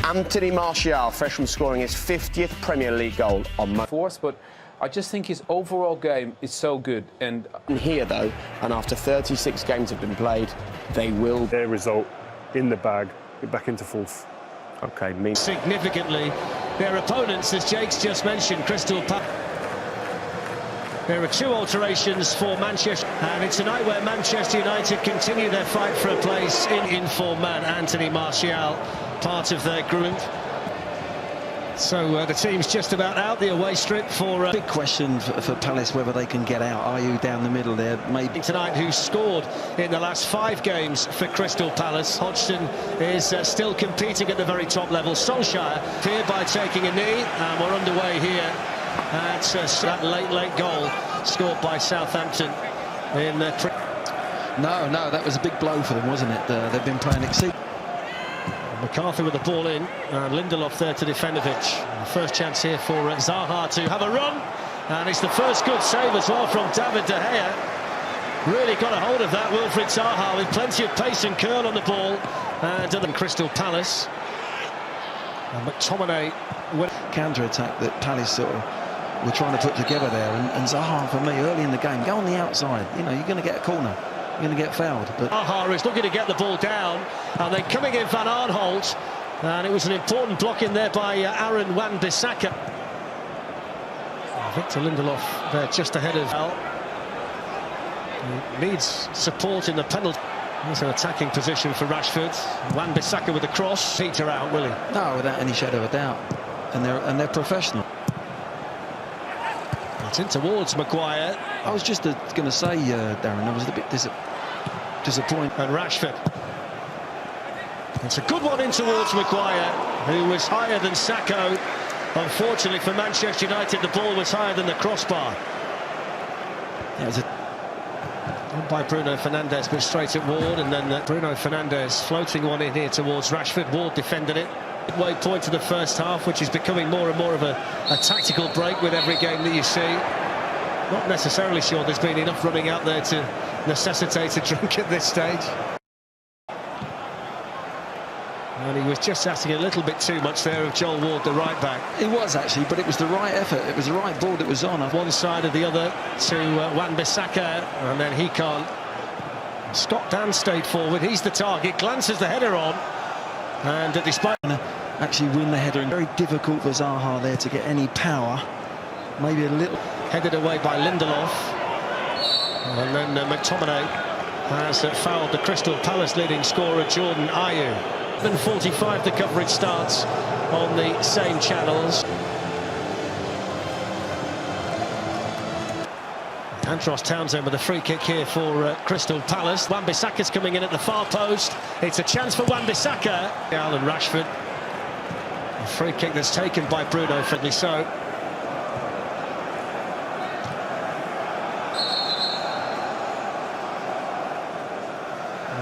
Anthony Martial, fresh from scoring his 50th Premier League goal on Monday. But I just think his overall game is so good. And here, though, and after 36 games have been played, they will... Their result in the bag, get back into fourth. OK, significantly their opponents, as Jake's just mentioned, Crystal Palace. There are 2 alterations for Manchester, and it's a night where Manchester United continue their fight for a place in form man. Anthony Martial, part of their group. So the team's just about out the away strip for... Big question for Palace, whether they can get out. Are you down the middle there? Maybe tonight, who scored in the last 5 games for Crystal Palace. Hodgson is still competing at the very top level. Solskjaer here by taking a knee, and we're underway here at that late goal scored by Southampton in No, that was a big blow for them, wasn't it? They've been playing exceedingly. McCarthy with the ball in, and Lindelof there to Defendovich. First chance here for Zaha to have a run, and it's the first good save as well from David De Gea. Really got a hold of that, Wilfried Zaha, with plenty of pace and curl on the ball. And Crystal Palace. And McTominay with counter-attack that Palace sort of were trying to put together there, and Zaha, for me, early in the game, go on the outside. You know, you're going to get a corner. Going to get fouled, but Zaha is looking to get the ball down, and then coming in Van Aanholt, and it was an important block in there by Aaron Wan-Bissaka. Victor Lindelof there just ahead of Al. He needs support in the penalty. It's an attacking position for Rashford. Wan-Bissaka with the cross. Peter out, will he? No, without any shadow of a doubt. And they're professional. It's in towards Maguire. I was just going to say, Darren, I was a bit disappointed. And Rashford. It's a good one in towards Maguire, who was higher than Sakho. Unfortunately for Manchester United, the ball was higher than the crossbar. That was by Bruno Fernandes, but straight at Ward, and then Bruno Fernandes floating one in here towards Rashford. Ward defended it. Midway point to the first half, which is becoming more and more of a tactical break with every game that you see. Not necessarily sure there's been enough running out there to necessitate a drink at this stage. And he was just asking a little bit too much there of Joel Ward, the right back. It was actually, but it was the right effort. It was the right ball that was on. One side or the other to Wan-Bissaka, and then he can't. Scott Dan stayed forward. He's the target. Glances the header on. And despite actually win the header, and very difficult for Zaha there to get any power. Maybe a little headed away by Lindelof, and then McTominay has fouled the Crystal Palace leading scorer Jordan Ayew. 7:45 the coverage starts on the same channels. Andros Townsend with a free kick here for Crystal Palace. Wan-Bissaka's coming in at the far post. It's a chance for Wan-Bissaka. Alan Rashford. A free kick that's taken by Bruno Fernandes. So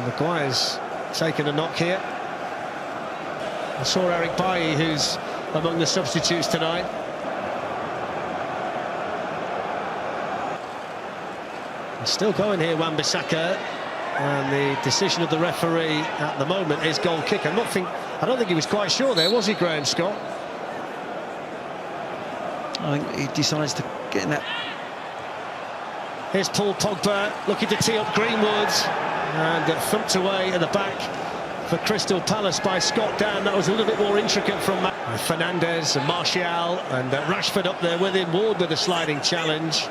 Maguire's taken a knock here. I saw Eric Bailly, who's among the substitutes tonight. Still going here, Wan-Bissaka, and the decision of the referee at the moment is goal kick. I don't think he was quite sure there, was he, Graham Scott? I think he decides to get in that. Here's Paul Pogba looking to tee up Greenwood, and thumped away at the back for Crystal Palace by Scott Dan. That was a little bit more intricate from Fernandes and Martial, and Rashford up there with him. Ward with a sliding challenge.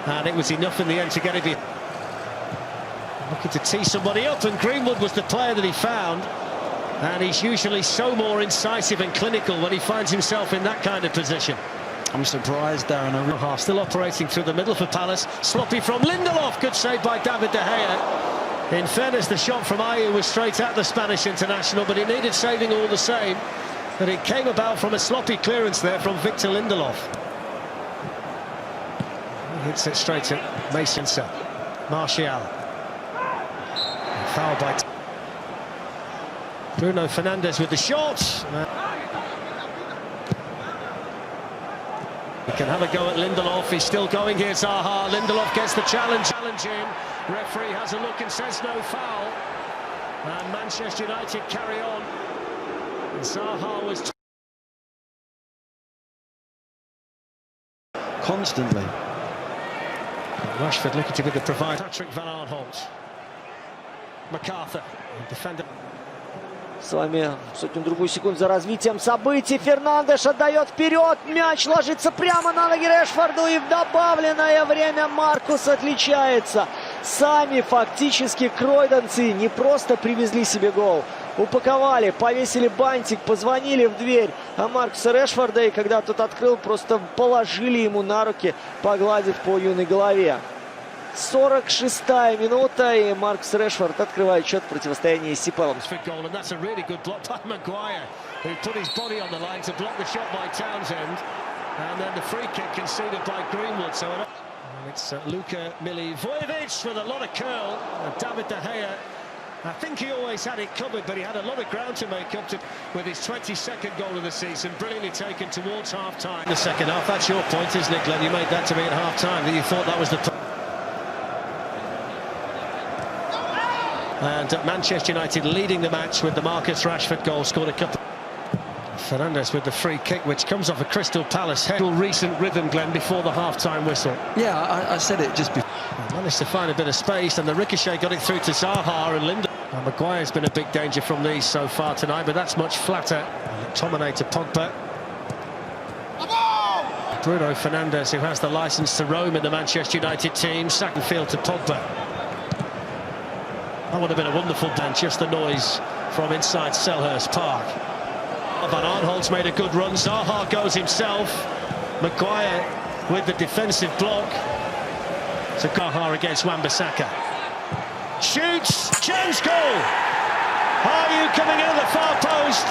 And it was enough in the end to get it. Looking to tee somebody up, and Greenwood was the player that he found. And he's usually so more incisive and clinical when he finds himself in that kind of position. I'm surprised, Darren. Zaha still operating through the middle for Palace. Sloppy from Lindelof. Good save by David De Gea. In fairness, the shot from Ayew was straight at the Spanish international, but it needed saving all the same. But it came about from a sloppy clearance there from Victor Lindelof. Hits it straight at Mason. Martial. Foul by Bruno Fernandes with the shot. He can have a go at Lindelof. He's still going here, Zaha. Lindelof gets the challenge. Referee has a look and says no foul. And Manchester United carry on Zaha was Constantly. Rashford looking to be the provider. Patrick Van Aanholt. MacArthur, defender. С вами сотню-другую секунд за развитием событий. Фернандеш отдает вперед. Мяч ложится прямо на ноги Решфорду. И в добавленное время Маркус отличается. Сами фактически кройдонцы не просто привезли себе гол. Упаковали, повесили бантик, позвонили в дверь Маркуса Решфорда. И когда тот открыл, просто положили ему на руки, погладив по юной голове. 46-я минута, и Маркус Решфорд открывает счет в противостоянии с Сипалом. It's Luka Milivojevic with a lot of curl. David De Gea, I think he always had it covered, but he had a lot of ground to make up to with his 22nd goal of the season, brilliantly taken towards half-time. The second half, that's your point, isn't it, Glenn? You made that to me at half-time, that you thought that was the... And Manchester United leading the match with the Marcus Rashford goal, scored a couple. Fernandes with the free kick, which comes off a Crystal Palace head. Recent rhythm, Glenn, before the half-time whistle. Yeah, I said it just before. Managed to find a bit of space, and the ricochet got it through to Zaha and Linda. Maguire's been a big danger from these so far tonight, but that's much flatter. McTominay to Pogba. Bruno Fernandes, who has the licence to roam in the Manchester United team. Second field to Pogba. That would have been a wonderful bench, just the noise from inside Selhurst Park. Van Aanholt's made a good run. Zaha goes himself. Maguire with the defensive block. So Zaha against Wan-Bissaka. Shoots, chance goal. Ayew coming in at the far post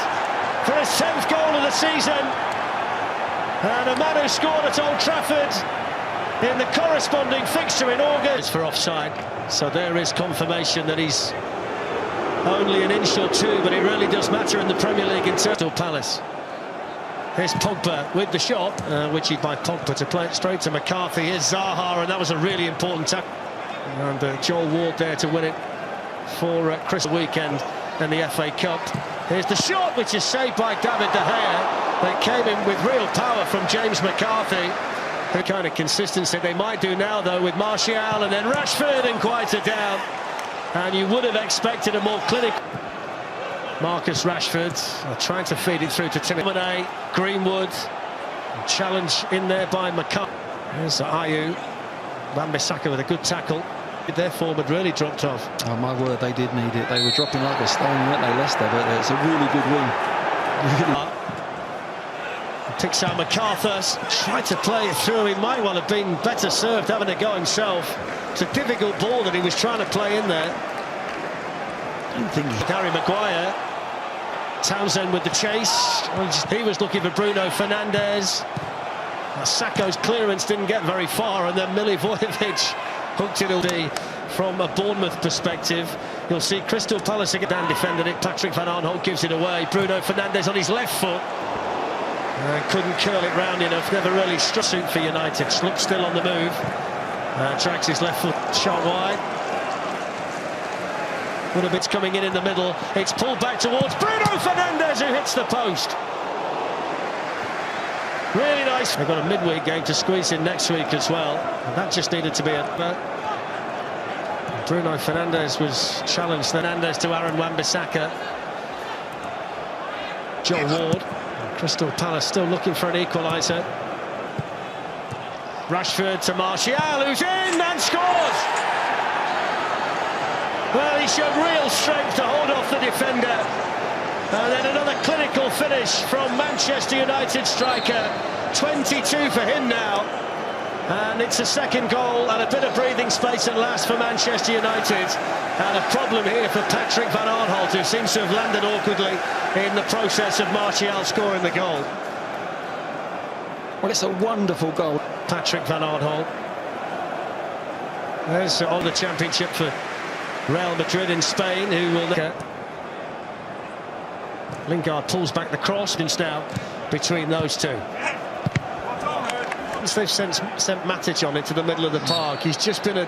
for his 10th goal of the season. And a man who scored at Old Trafford in the corresponding fixture in August. It's for offside. So there is confirmation that he's only an inch or two, but it really does matter in the Premier League in Crystal Palace. Here's Pogba with the shot, which he by Pogba to play it straight to McCarthy. Here's Zaha, and that was a really important tackle. And Joel Ward there to win it for Crystal Weekend and the FA Cup. Here's the shot, which is saved by David De Gea. They came in with real power from James McCarthy. The kind of consistency they might do now, though, with Martial and then Rashford and quieter down. And you would have expected a more clinical. Marcus Rashford trying to feed it through to Timothy Greenwood. Challenge in there by McCarthy. There's Ayew. Wan-Bissaka with a good tackle. Their form had really dropped off. Oh, my word, they did need it. They were dropping like a stone, weren't they, Leicester? But it's a really good win. Really. Picks out MacArthur, tried to play it through. He might well have been better served having a go himself. It's a difficult ball that he was trying to play in there. I don't think Harry Maguire. Townsend with the chase. He was looking for Bruno Fernandes. Sakho's clearance didn't get very far, and then Milivojevic hooked it away. From a Bournemouth perspective, you'll see Crystal Palace again defended it. Patrick Van Aanholt gives it away. Bruno Fernandes on his left foot. Couldn't curl it round enough. Never really struck suit for United. Looks still on the move. Tracks his left foot shot wide. Woodabit's coming in the middle. It's pulled back towards Bruno Fernandes, who hits the post. Really nice. They've got a midweek game to squeeze in next week as well. And that just needed to be a... Bruno Fernandes was challenged. Fernandes to Aaron Wan-Bissaka. Joel Ward. Crystal Palace still looking for an equaliser. Rashford to Martial, who's in and scores! Well, he showed real strength to hold off the defender. And then another clinical finish from Manchester United striker. 22 for him now. And it's a second goal and a bit of breathing space at last for Manchester United. And a problem here for Patrick Van Aanholt, who seems to have landed awkwardly in the process of Martial scoring the goal. Well, it's a wonderful goal. Patrick Van Aanholt. There's on the championship for Real Madrid in Spain, who will... Lingard pulls back the cross. It's now between those two. Once they've sent Matic on into the middle of the park, he's just been a